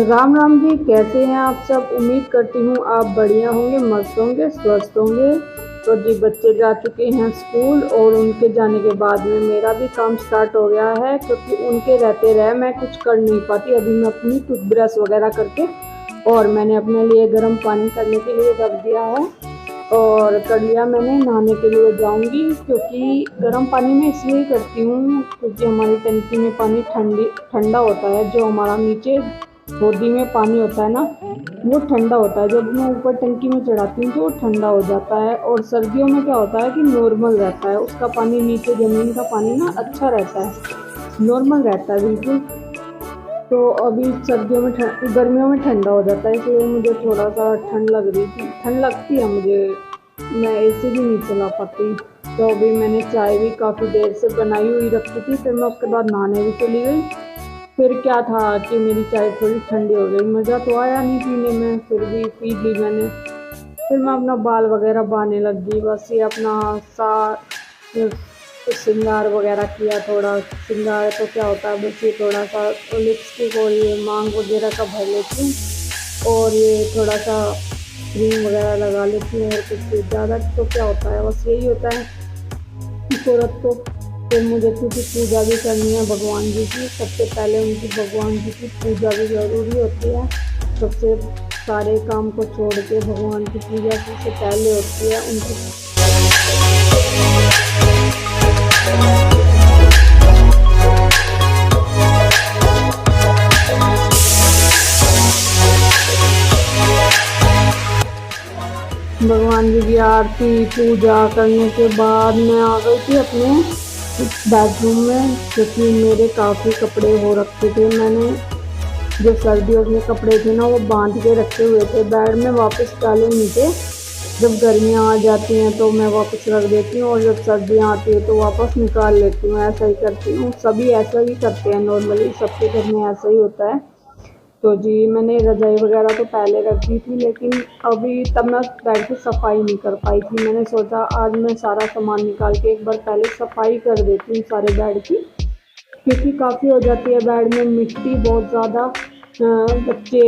राम राम जी, कैसे हैं आप सब। उम्मीद करती हूँ आप बढ़िया होंगे, मस्त होंगे, स्वस्थ होंगे। तो जी बच्चे जा चुके हैं स्कूल और उनके जाने के बाद में मेरा भी काम स्टार्ट हो गया है, क्योंकि उनके रहते रहे मैं कुछ कर नहीं पाती। अभी मैं अपनी टूथब्रश वगैरह करके और मैंने अपने लिए गर्म पानी करने के लिए रख दिया है और कर लिया मैंने। नहाने के लिए जाऊंगी, क्योंकि गर्म पानी मैं इसलिए करती हूँ क्योंकि हमारी टंकी में पानी ठंडा होता है। जो हमारा नीचे होदी में पानी होता है ना, वो ठंडा होता है। जब मैं ऊपर टंकी में चढ़ाती हूँ तो वो ठंडा हो जाता है। और सर्दियों में क्या होता है कि नॉर्मल रहता है, उसका पानी नीचे ज़मीन का पानी ना अच्छा रहता है, नॉर्मल रहता है बिल्कुल। तो अभी सर्दियों में गर्मियों में ठंडा हो जाता है, इसलिए मुझे थोड़ा सा ठंड लग रही थी, ठंड लगती है मुझे, मैं एसी भी नहीं चला पाती। तो अभी मैंने चाय भी काफ़ी देर से बनाई हुई रखी थी, फिर मैं उसके बाद नहाने भी चली गई। फिर क्या था कि मेरी चाय थोड़ी ठंडी हो गई, मज़ा तो आया नहीं पीने में, फिर भी पी ली मैंने। फिर मैं अपना बाल वगैरह बांधने लग गई, बस ये अपना सा श्रृंगार वगैरह किया। थोड़ा श्रृंगार तो क्या होता है, बस ये थोड़ा सा लिपस्टिक और ये मांग वगैरह का भर लेती हूँ और ये थोड़ा सा क्रीम वगैरह लगा लेती हूँ। और कुछ ज़्यादा तो क्या होता है, बस यही होता है खूबसूरत तो। फिर मुझे क्योंकि पूजा भी करनी है भगवान जी की, सबसे पहले उनकी भगवान जी की पूजा भी ज़रूरी होती है। सबसे सारे काम को छोड़ के भगवान की पूजा सबसे पहले होती है उनकी। भगवान जी की आरती पूजा करने के बाद मैं आ गई थी अपने बेडरूम में, क्योंकि मेरे काफ़ी कपड़े हो रखे थे। मैंने जो सर्दियों के कपड़े थे ना, वो बांध के रखे हुए थे, बेड में वापस डाले नहीं थे। जब गर्मियाँ आ जाती हैं तो मैं वापस रख देती हूँ और जब सर्दियाँ आती है तो वापस निकाल लेती हूँ, ऐसा ही करती हूँ। सभी ऐसा ही करते हैं, नॉर्मली सबके घर में ऐसा ही होता है। तो जी मैंने रज़ाई वगैरह तो पहले रख दी थी, लेकिन अभी तब मैं बेड की सफाई नहीं कर पाई थी। मैंने सोचा आज मैं सारा सामान निकाल के एक बार पहले सफाई कर देती हूँ सारे बेड की, क्योंकि काफ़ी हो जाती है बेड में मिट्टी बहुत ज़्यादा। बच्चे,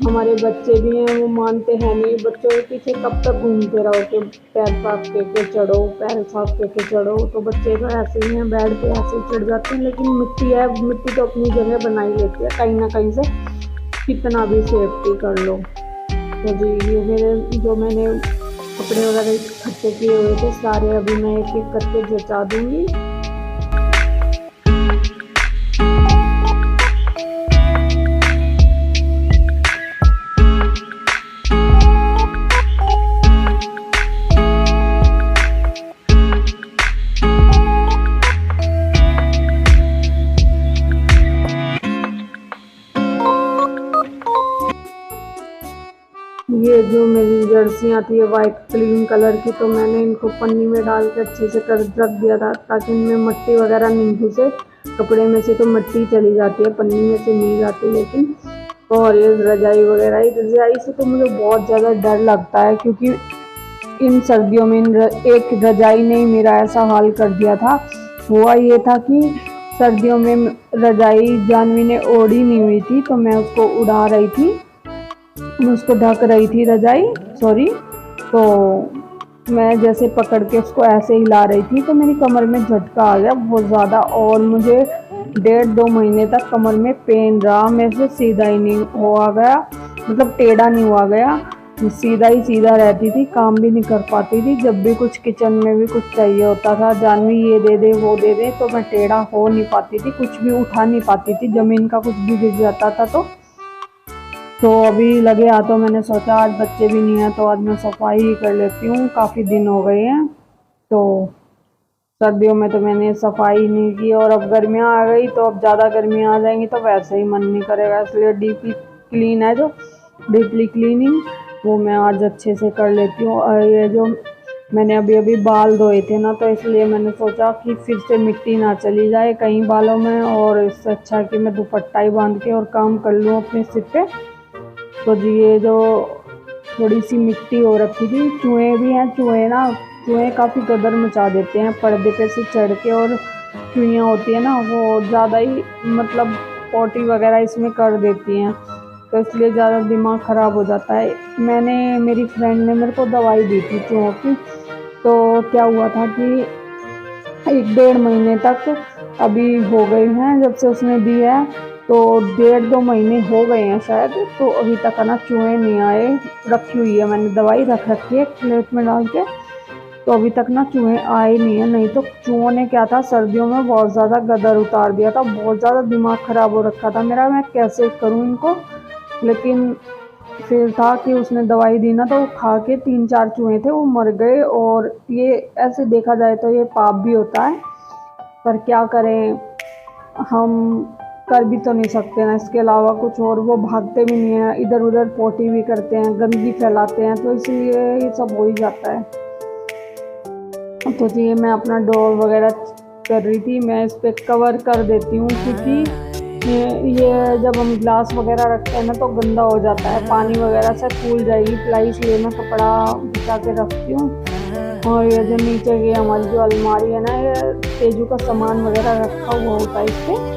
हमारे बच्चे भी हैं, वो मानते हैं नहीं, बच्चों के पीछे कब तक घूमते रहो कि पैर साफ करके चढ़ो, पैर साफ करके चढ़ो। तो बच्चे तो ऐसे ही हैं, बेड पे ऐसे ही चढ़ जाते हैं। लेकिन मिट्टी है, मिट्टी तो अपनी जगह बनाई लेती है कहीं ना कहीं से, कितना भी सेफ्टी कर लो। तो जी ये मेरे जो मैंने कपड़े वगैरह इकट्ठे किए हुए थे सारे, अभी मैं एक एक करके जचा दूँगी। ये जो मेरी जर्सियाँ थी वाइट क्रीम कलर की, तो मैंने इनको पन्नी में डाल के अच्छे से कर रख दिया था, ताकि इनमें मिट्टी वगैरह नहीं घुसे। कपड़े में से तो मिट्टी चली जाती है, पन्नी में से नहीं जाती लेकिन। और ये रजाई वगैरह, रजाई से तो मुझे बहुत ज़्यादा डर लगता है, क्योंकि इन सर्दियों में एक रजाई ने ही मेरा ऐसा हाल कर दिया था। हुआ ये था कि सर्दियों में रजाई जानवी ने ओढ़ी नहीं हुई थी, तो मैं उसको उड़ा रही थी, मैं उसको ढक रही थी रजाई, सॉरी। तो मैं जैसे पकड़ के उसको ऐसे हिला रही थी तो मेरी कमर में झटका आ गया बहुत ज़्यादा, और मुझे 1.5-2 महीने तक कमर में पेन रहा। मेरे से सीधा ही नहीं हुआ गया, मतलब टेढ़ा नहीं हुआ गया, सीधा ही सीधा रहती थी, काम भी नहीं कर पाती थी। जब भी कुछ किचन में भी कुछ चाहिए होता था, जानवी ये दे दे वो दे दे, तो मैं टेढ़ा हो नहीं पाती थी, कुछ भी उठा नहीं पाती थी, ज़मीन का कुछ भी गिर जाता था। तो अभी लगे हाथों मैंने सोचा आज बच्चे भी नहीं हैं तो आज मैं सफाई ही कर लेती हूँ, काफ़ी दिन हो गए हैं। तो सर्दियों में तो मैंने सफाई नहीं की, और अब गर्मियाँ आ गई तो अब ज़्यादा गर्मियाँ आ जाएंगी तो वैसे ही मन नहीं करेगा, इसलिए डीपली क्लीन है जो डीपली क्लीनिंग, वो मैं आज अच्छे से कर लेती हूँ। और ये जो मैंने अभी अभी बाल धोए थे ना, तो इसलिए मैंने सोचा कि फिर से मिट्टी ना चली जाए कहीं बालों में, और इससे अच्छा कि मैं दुपट्टा ही बांध के और काम कर लूँ अपने सिर पे। तो जी ये जो थोड़ी सी मिट्टी हो रखी थी, चूहे भी हैं, चूहे काफ़ी गदर मचा देते हैं पर्दे पे से चढ़ के, और चूहियाँ होती है ना वो ज़्यादा ही मतलब पोटी वगैरह इसमें कर देती हैं। तो इसलिए ज़्यादा दिमाग ख़राब हो जाता है। मेरी फ्रेंड ने मेरे को दवाई दी थी चूहों की। तो क्या हुआ था कि 1-1.5 महीने तक अभी हो गए हैं जब से उसने दी है, तो 1.5-2 महीने हो गए हैं शायद। तो अभी तक है ना चूहे नहीं आए। रखी हुई है मैंने दवाई, रख रखी है एक प्लेट में डाल के, तो अभी तक ना चूहे आए नहीं है। नहीं तो चूहों ने क्या था, सर्दियों में बहुत ज़्यादा गदर उतार दिया था, बहुत ज़्यादा दिमाग ख़राब हो रखा था मेरा, मैं कैसे करूँ इनको। लेकिन फिर था कि उसने दवाई दी ना, तो वो खा के 3-4 चूहे थे वो मर गए। और ये ऐसे देखा जाए तो ये पाप भी होता है, पर क्या करें, हम कर भी तो नहीं सकते ना इसके अलावा कुछ। और वो भागते भी नहीं हैं, इधर उधर पोटी भी करते हैं, गंदगी फैलाते हैं, तो इसलिए ये सब हो ही जाता है। तो ये मैं अपना डोर वगैरह कर रही थी, मैं इस पर कवर कर देती हूँ, क्योंकि ये जब हम ग्लास वगैरह रखते हैं ना तो गंदा हो जाता है, पानी वगैरह से फूल जाएगी प्लाई, इसलिए मैं कपड़ा बिछा के रखती हूँ। और ये जो नीचे की हमारी जो अलमारी है ना, ये तेजू का सामान वगैरह रखा हुआ होता है इस पर।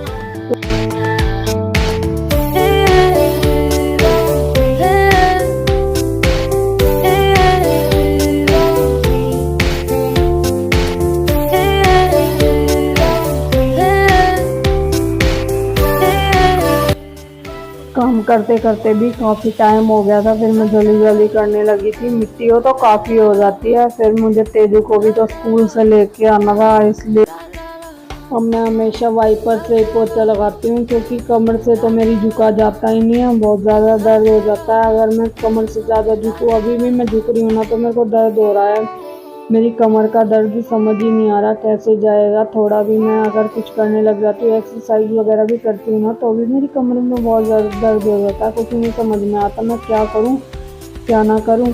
काम करते करते भी काफ़ी टाइम हो गया था, फिर मैं जल्दी जल्दी करने लगी थी। मिट्टी हो तो काफ़ी हो जाती है, फिर मुझे तेजू को भी तो स्कूल से लेके आना था, इसलिए अब मैं हमेशा वाइपर से पोछा लगाती हूँ, क्योंकि कमर से तो मेरी झुका जाता ही नहीं है, बहुत ज़्यादा दर्द हो जाता है अगर मैं कमर से ज़्यादा झुकूँ। अभी भी मैं झुक रही हूँ ना तो मेरे को दर्द हो रहा है, मेरी कमर का दर्द समझ ही नहीं आ रहा कैसे जाएगा। थोड़ा भी मैं अगर कुछ करने लग जाती हूँ, एक्सरसाइज वगैरह भी करती हूँ ना, तो भी मेरी कमर में बहुत ज़्यादा दर्द हो जाता है। कुछ नहीं समझ में आता मैं क्या करूँ क्या ना करूँ।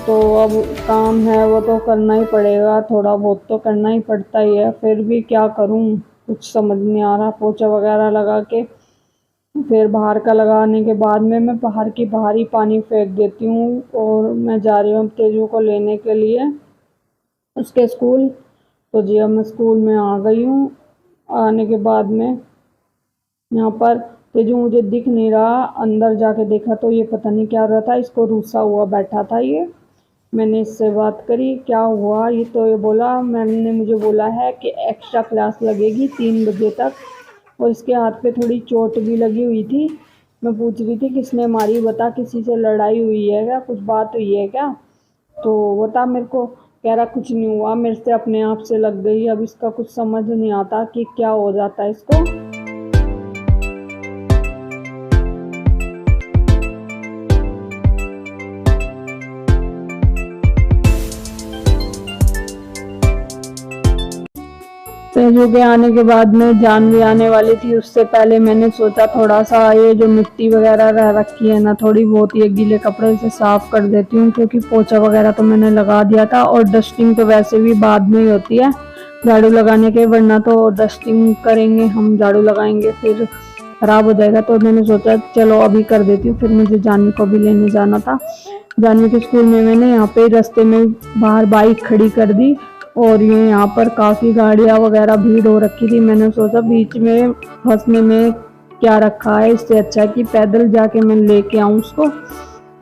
तो अब काम है वो तो करना ही पड़ेगा, थोड़ा बहुत तो करना ही पड़ता ही है, फिर भी क्या करूँ कुछ समझ नहीं आ रहा। पोछा वगैरह लगा के फिर बाहर का लगाने के बाद में मैं बाहर ही पानी फेंक देती हूँ। और मैं जा रही हूँ तेजू को लेने के लिए उसके स्कूल। तो जी अब मैं स्कूल में आ गई हूँ। आने के बाद में यहाँ पर तेजू मुझे दिख नहीं रहा, अंदर जाके देखा तो ये पता नहीं क्या रहा था, इसको रूसा हुआ बैठा था ये। मैंने इससे बात करी क्या हुआ, ये तो ये बोला, मैंने मुझे बोला है कि एक्स्ट्रा क्लास लगेगी 3 बजे तक, और इसके हाथ पे थोड़ी चोट भी लगी हुई थी। मैं पूछ रही थी किसने मारी, बता किसी से लड़ाई हुई है क्या, कुछ बात हुई है क्या। तो बता मेरे को, कह रहा कुछ नहीं हुआ, मेरे से अपने आप से लग गई। अब इसका कुछ समझ नहीं आता कि क्या हो जाता है इसको। तेजू के आने के बाद में जानवी आने वाली थी, उससे पहले मैंने सोचा थोड़ा सा ये जो मिट्टी वगैरह रह रखी है ना, थोड़ी बहुत ये गीले कपड़े से साफ कर देती हूँ, क्योंकि पोछा वगैरह तो मैंने लगा दिया था। और डस्टिंग तो वैसे भी बाद में ही होती है झाड़ू लगाने के, वरना तो डस्टिंग करेंगे हम, झाड़ू लगाएंगे फिर खराब हो जाएगा। तो मैंने सोचा चलो अभी कर देती हूँ। फिर मुझे जानवी को भी लेने जाना था। जानवी के स्कूल में मैंने यहाँ पे रास्ते में बाहर बाइक खड़ी कर दी, और ये यहाँ पर काफ़ी गाड़ियाँ वगैरह भीड़ हो रखी थी। मैंने सोचा बीच में फंसने में क्या रखा है, इससे अच्छा कि पैदल जाके मैं लेके आऊँ उसको।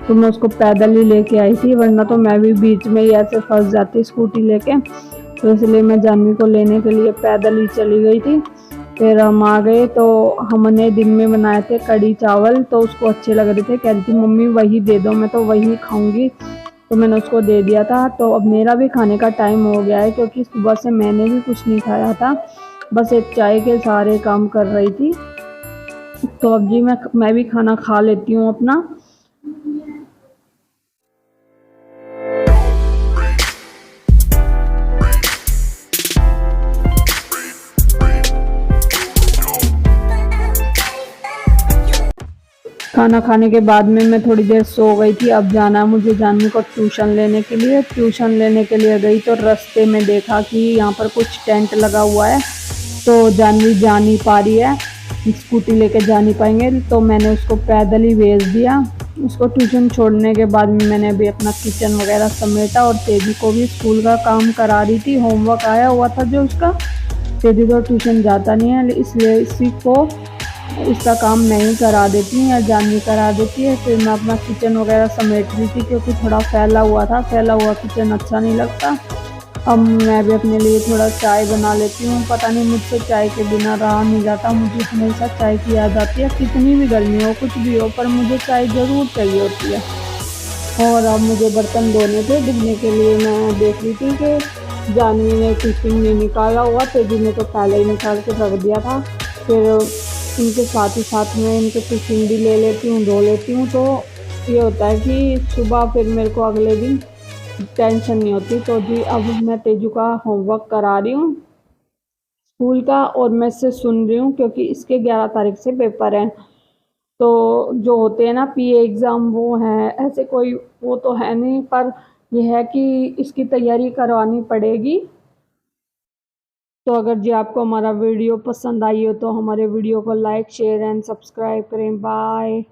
तो मैं उसको पैदल ही लेके आई थी, वरना तो मैं भी बीच में ही ऐसे फंस जाती स्कूटी लेके। तो इसलिए मैं जानवी को लेने के लिए पैदल ही चली गई थी। फिर हम आ गए, तो हमने दिन में बनाए थे कढ़ी चावल, तो उसको अच्छे लग रहे थे, कह रही थी मम्मी वही दे दो, मैं तो वही खाऊंगी। तो मैंने उसको दे दिया था। तो अब मेरा भी खाने का टाइम हो गया है, क्योंकि सुबह से मैंने भी कुछ नहीं खाया था, बस एक चाय के सारे काम कर रही थी। तो अब जी मैं भी खाना खा लेती हूँ अपना। खाना खाने के बाद में मैं थोड़ी देर सो गई थी। अब जाना है मुझे जानवी को ट्यूशन लेने के लिए। ट्यूशन लेने के लिए गई तो रास्ते में देखा कि यहाँ पर कुछ टेंट लगा हुआ है, तो जानवी जा नहीं पा रही है, स्कूटी लेके जा नहीं पाएंगे, तो मैंने उसको पैदल ही भेज दिया। उसको ट्यूशन छोड़ने के बाद में मैंने अभी अपना किचन वगैरह समेटा, और तेजी को भी स्कूल का काम करा रही थी, होमवर्क आया हुआ था जो उसका। तेजी तो ट्यूशन जाता नहीं है, इसलिए इसी को इसका काम मैं ही करा देती हूँ या जानवी करा देती है। फिर मैं अपना किचन वगैरह समेट रही थी क्योंकि थोड़ा फैला हुआ किचन अच्छा नहीं लगता। अब मैं भी अपने लिए थोड़ा चाय बना लेती हूँ। पता नहीं मुझसे चाय के बिना रहा नहीं जाता, मुझे हमेशा चाय की याद आती है। कितनी भी गर्मी हो, कुछ भी हो, पर मुझे चाय ज़रूर चाहिए होती है। और अब मुझे बर्तन धोने थे, धुलने के लिए मैं देख रही थी कि जानवी ने टिफिन नहीं निकाला हुआ, तेजी ने तो पहले ही निकाल के रख दिया था। फिर इनके साथ ही साथ में इनके टिफिन भी ले लेती हूँ, धो लेती हूँ, तो ये होता है कि सुबह फिर मेरे को अगले दिन टेंशन नहीं होती। तो जी अब मैं तेजू का होमवर्क करा रही हूँ स्कूल का, और मैं इससे सुन रही हूँ क्योंकि इसके 11 तारीख से पेपर हैं। तो जो होते हैं ना पीए एग्ज़ाम, वो हैं, ऐसे कोई वो तो है नहीं, पर यह है कि इसकी तैयारी करवानी पड़ेगी। तो अगर जी आपको हमारा वीडियो पसंद आई हो तो हमारे वीडियो को लाइक शेयर एंड सब्सक्राइब करें। बाय।